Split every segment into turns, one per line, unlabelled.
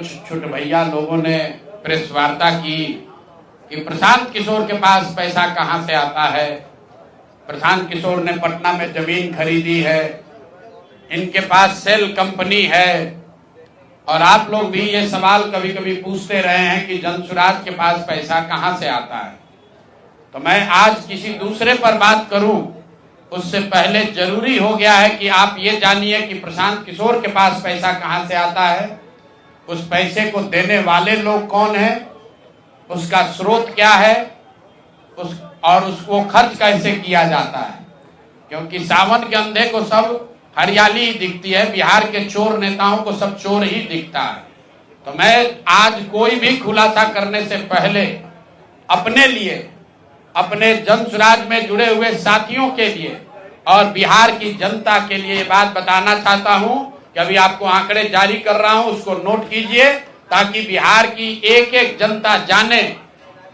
कुछ छोटे भैया लोगों ने प्रेस वार्ता की कि प्रशांत किशोर के पास पैसा कहां से आता है। प्रशांत किशोर ने पटना में जमीन खरीदी है, इनके पास सेल कंपनी है। और आप लोग भी ये सवाल कभी कभी पूछते रहे हैं कि जनसुराज के पास पैसा कहां से आता है। तो मैं आज किसी दूसरे पर बात करूं उससे पहले जरूरी हो गया है कि आप ये जानिए कि प्रशांत किशोर के पास पैसा कहां से आता है, उस पैसे को देने वाले लोग कौन है, उसका स्रोत क्या है, और उसको खर्च कैसे किया जाता है। क्योंकि सावन के अंधे को सब हरियाली ही दिखती है, बिहार के चोर नेताओं को सब चोर ही दिखता है। तो मैं आज कोई भी खुलासा करने से पहले अपने लिए, अपने जनसुराज में जुड़े हुए साथियों के लिए और बिहार की जनता के लिए ये बात बताना चाहता हूं कि अभी आपको आंकड़े जारी कर रहा हूं, उसको नोट कीजिए ताकि बिहार की एक एक जनता जाने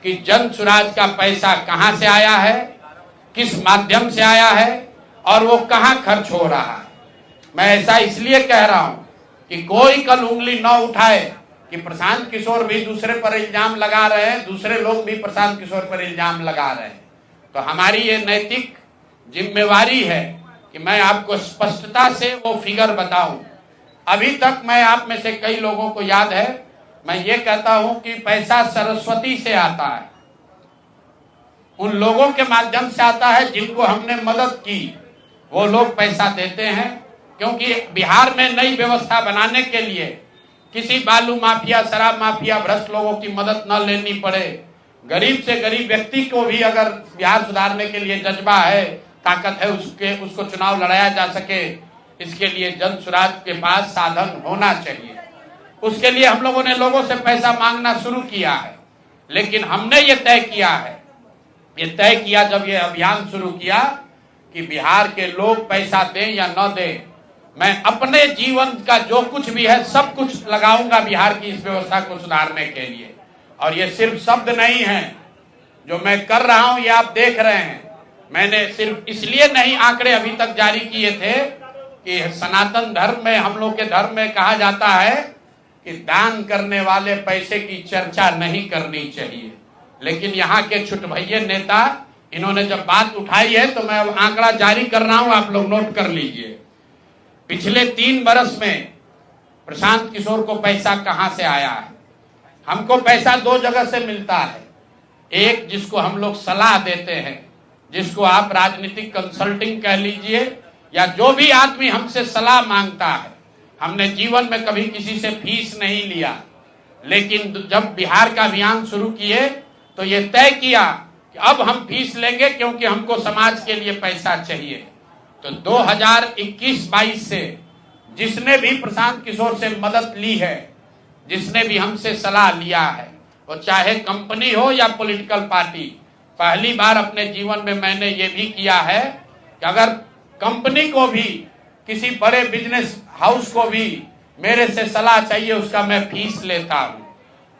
कि जनसुराज का पैसा कहां से आया है, किस माध्यम से आया है और वो कहां खर्च हो रहा है। मैं ऐसा इसलिए कह रहा हूं कि कोई कल उंगली न उठाए कि प्रशांत किशोर भी दूसरे पर इल्जाम लगा रहे हैं, दूसरे लोग भी प्रशांत किशोर पर इल्जाम लगा रहे हैं। तो हमारी ये नैतिक जिम्मेवारी है कि मैं आपको स्पष्टता से वो फिगर बताऊं। अभी तक मैं आप में से कई लोगों को याद है, मैं ये कहता हूं कि पैसा सरस्वती से आता है, उन लोगों के माध्यम से आता है जिनको हमने मदद की, वो लोग पैसा देते हैं। क्योंकि बिहार में नई व्यवस्था बनाने के लिए किसी बालू माफिया, शराब माफिया, भ्रष्ट लोगों की मदद न लेनी पड़े, गरीब से गरीब व्यक्ति को भी अगर बिहार सुधारने के लिए जज्बा है, ताकत है, उसको चुनाव लड़ाया जा सके, इसके लिए जनसुराज के पास साधन होना चाहिए। उसके लिए हम लोगों ने लोगों से पैसा मांगना शुरू किया है, लेकिन हमने ये तय किया जब ये अभियान शुरू किया कि बिहार के लोग पैसा दें या न दें, मैं अपने जीवन का जो कुछ भी है सब कुछ लगाऊंगा बिहार की इस व्यवस्था को सुधारने के लिए। और ये सिर्फ शब्द नहीं है जो मैं कर रहा हूं, ये आप देख रहे हैं। मैंने सिर्फ इसलिए नहीं आंकड़े अभी तक जारी किए थे कि सनातन धर्म में, हम लोग के धर्म में कहा जाता है कि दान करने वाले पैसे की चर्चा नहीं करनी चाहिए। लेकिन यहाँ के छुटभैये नेता, इन्होंने जब बात उठाई है तो मैं आंकड़ा जारी कर रहा हूं, आप लोग नोट कर लीजिए। पिछले 3 बरस में प्रशांत किशोर को पैसा कहां से आया है। हमको पैसा 2 जगह से मिलता है। एक, जिसको हम लोग सलाह देते हैं, जिसको आप राजनीतिक कंसल्टिंग कह लीजिए, या जो भी आदमी हमसे सलाह मांगता है। हमने जीवन में कभी किसी से फीस नहीं लिया, लेकिन जब बिहार का अभियान शुरू किए तो ये तय किया कि अब हम फीस लेंगे, क्योंकि हमको समाज के लिए पैसा चाहिए। तो 2021-22 से जिसने भी प्रशांत किशोर से मदद ली है, जिसने भी हमसे सलाह लिया है, वो चाहे कंपनी हो या पॉलिटिकल पार्टी, पहली बार अपने जीवन में मैंने ये भी किया है कि अगर कंपनी को भी, किसी बड़े बिजनेस हाउस को भी मेरे से सलाह चाहिए, उसका मैं फीस लेता हूं।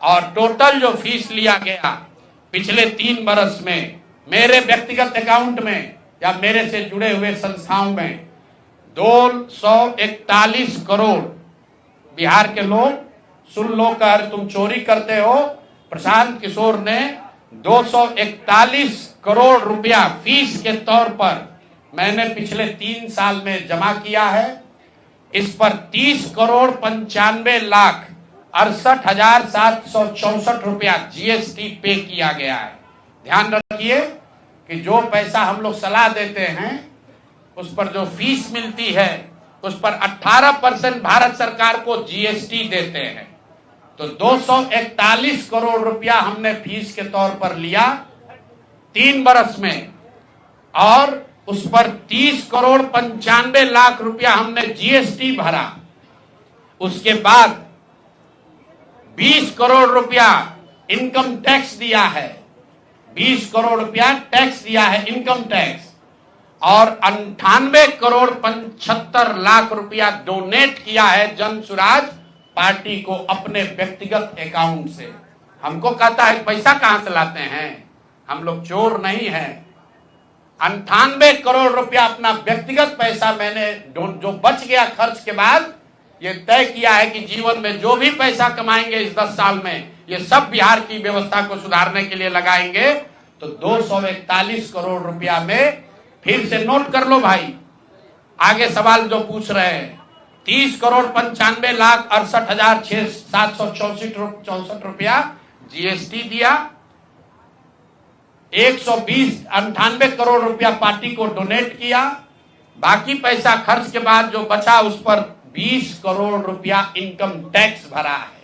और टोटल जो फीस लिया गया पिछले 3 बरस में मेरे व्यक्तिगत अकाउंट में या मेरे से जुड़े हुए संस्थाओं में 241 करोड़। बिहार के लोग सुन लो, कर तुम चोरी करते हो, प्रशांत किशोर ने 241 करोड़ रुपया फीस के तौर पर मैंने पिछले 3 साल में जमा किया है। इस पर 30 करोड़ 95 लाख 68,764 रुपया जीएसटी पे किया गया है। ध्यान रखिए कि जो पैसा हम लोग सलाह देते हैं, उस पर जो फीस मिलती है, उस पर 18% भारत सरकार को जीएसटी देते हैं। तो 241 करोड़ रुपया हमने फीस के तौर पर लिया 3 बरस में, और उस पर 30 करोड़ 95 लाख रुपया हमने जीएसटी भरा। उसके बाद 20 करोड़ रुपया इनकम टैक्स दिया है, 20 करोड़ रुपया टैक्स दिया है, इनकम टैक्स, और 98 करोड़ 75 लाख रुपया डोनेट किया है जनसुराज पार्टी को अपने व्यक्तिगत अकाउंट से। हमको कहता है पैसा कहां से लाते हैं, हम लोग चोर नहीं हैं। 98 करोड़ रुपया अपना व्यक्तिगत पैसा मैंने जो बच गया खर्च के बाद ये तय किया है कि जीवन में जो भी पैसा कमाएंगे इस 10 साल में, ये सब बिहार की व्यवस्था को सुधारने के लिए लगाएंगे। तो 241 करोड़ रुपया में फिर से नोट कर लो भाई, आगे सवाल जो पूछ रहे हैं, 30,95,68,764 रुपया जीएसटी दिया, 198 करोड़ रुपया पार्टी को डोनेट किया, बाकी पैसा खर्च के बाद जो बचा उस पर 20 करोड़ रुपया इनकम टैक्स भरा है।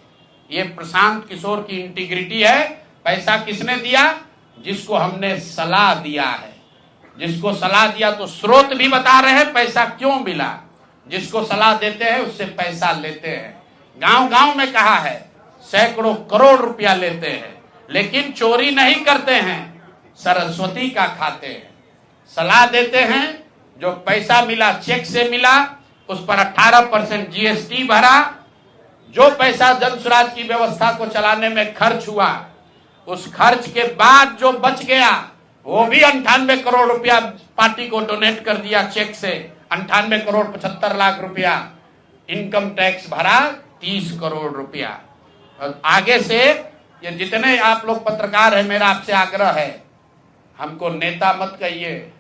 ये प्रशांत किशोर की इंटीग्रिटी है। पैसा किसने दिया? जिसको हमने सलाह दिया है। जिसको सलाह दिया तो स्रोत भी बता रहे हैं पैसा क्यों मिला। जिसको सलाह देते हैं उससे पैसा लेते हैं। गांव गांव में कहा है, सैकड़ों करोड़ रुपया लेते हैं, लेकिन चोरी नहीं करते हैं, सरस्वती का खाते हैं। सलाह देते हैं, जो पैसा मिला चेक से मिला, उस पर 18% जीएसटी भरा, जो पैसा जन स्वराज की व्यवस्था को चलाने में खर्च हुआ, उस खर्च के बाद जो बच गया वो भी 98 करोड़ रुपया पार्टी को डोनेट कर दिया चेक से। 98 करोड़ 75 लाख रुपया इनकम टैक्स भरा, 30 करोड़ रुपया। और आगे से ये जितने आप लोग पत्रकार हैं, मेरा आपसे आग्रह है, हमको नेता मत कहिए।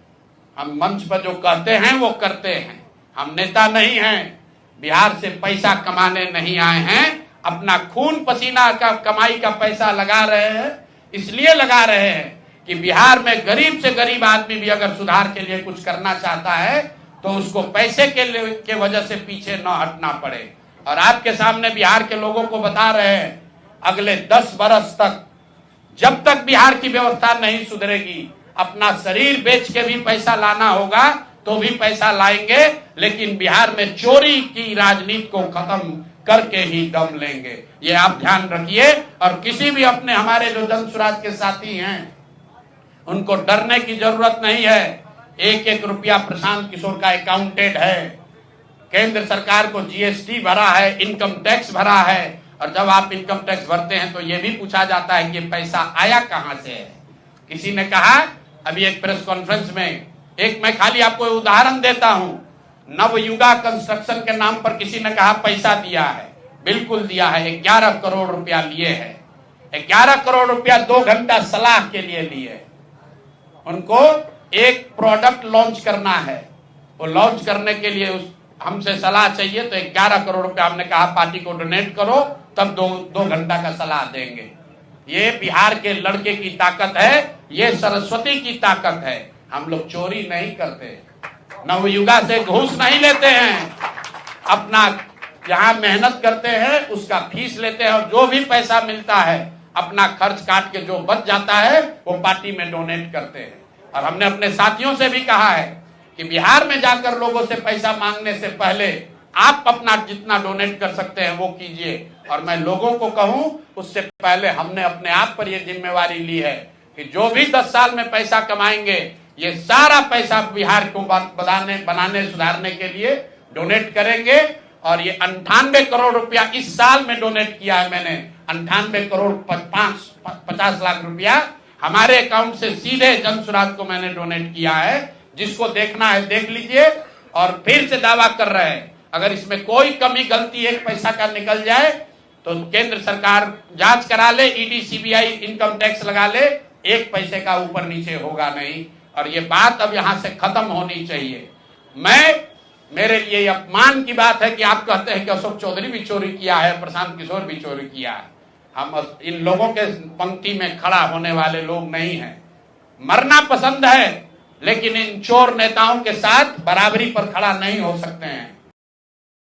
हम मंच पर जो कहते हैं वो करते हैं। हम नेता नहीं हैं, बिहार से पैसा कमाने नहीं आए हैं। अपना खून पसीना का कमाई का पैसा लगा रहे हैं। इसलिए लगा रहे हैं कि बिहार में गरीब से गरीब आदमी भी अगर सुधार के लिए कुछ करना चाहता है तो उसको पैसे के वजह से पीछे न हटना पड़े। और आपके सामने बिहार के लोगों को बता रहे हैं, अगले 10 बरस तक जब तक बिहार की व्यवस्था नहीं सुधरेगी, अपना शरीर बेच के भी पैसा लाना होगा तो भी पैसा लाएंगे, लेकिन बिहार में चोरी की राजनीति को खत्म करके ही दम लेंगे। ये आप ध्यान रखिए। और किसी भी अपने हमारे जो जन स्वराज के साथी हैं उनको डरने की जरूरत नहीं है। 1-1 रुपया प्रशांत किशोर का अकाउंटेड है। केंद्र सरकार को जीएसटी भरा है, इनकम टैक्स भरा है। और जब आप इनकम टैक्स भरते हैं तो यह भी पूछा जाता है कि पैसा आया कहां से है। किसी ने कहा अभी एक प्रेस कॉन्फ्रेंस में, एक मैं खाली आपको उदाहरण देता हूं, नवयुगा कंस्ट्रक्शन के नाम पर किसी ने कहा पैसा दिया है। बिल्कुल दिया है, 11 करोड़ रुपया लिए है। 11 करोड़ रुपया 2 घंटा सलाह के लिए लिए। उनको एक प्रोडक्ट लॉन्च करना है, वो लॉन्च करने के लिए हमसे सलाह चाहिए, तो 11 करोड़ रुपया हमने कहा पार्टी को डोनेट करो, तब 2 घंटा का सलाह देंगे। ये बिहार के लड़के की ताकत है, ये सरस्वती की ताकत है। हम लोग चोरी नहीं करते, नवयुगा से घूस नहीं लेते हैं, अपना जहां मेहनत करते हैं उसका फीस लेते हैं, और जो भी पैसा मिलता है अपना खर्च काट के जो बच जाता है वो पार्टी में डोनेट करते हैं। और हमने अपने साथियों से भी कहा है कि बिहार में जाकर लोगों से पैसा मांगने से पहले आप अपना जितना डोनेट कर सकते हैं वो कीजिए। और मैं लोगों को कहूं, उससे पहले हमने अपने आप पर यह जिम्मेवारी ली है कि जो भी 10 साल में पैसा कमाएंगे, ये सारा पैसा बिहार को बनाने सुधारने के लिए डोनेट करेंगे। और ये 98 करोड़ रुपया इस साल में डोनेट किया है मैंने। 98 करोड़ 50 लाख रुपया हमारे अकाउंट से सीधे जन स्वराज को मैंने डोनेट किया है। जिसको देखना है देख लीजिए। और फिर से दावा कर रहे हैं, अगर इसमें कोई कमी गलती 1 पैसा का निकल जाए तो केंद्र सरकार जांच करा ले, ईडी सीबीआई इनकम टैक्स लगा ले, 1 पैसे का ऊपर नीचे होगा नहीं। और ये बात अब यहां से खत्म होनी चाहिए। मेरे लिए अपमान की बात है कि आप कहते हैं कि अशोक चौधरी भी चोरी किया है, प्रशांत किशोर भी चोरी किया है। हम इन लोगों के पंक्ति में खड़ा होने वाले लोग नहीं हैं। मरना पसंद है, लेकिन इन चोर नेताओं के साथ बराबरी पर खड़ा नहीं हो सकते हैं।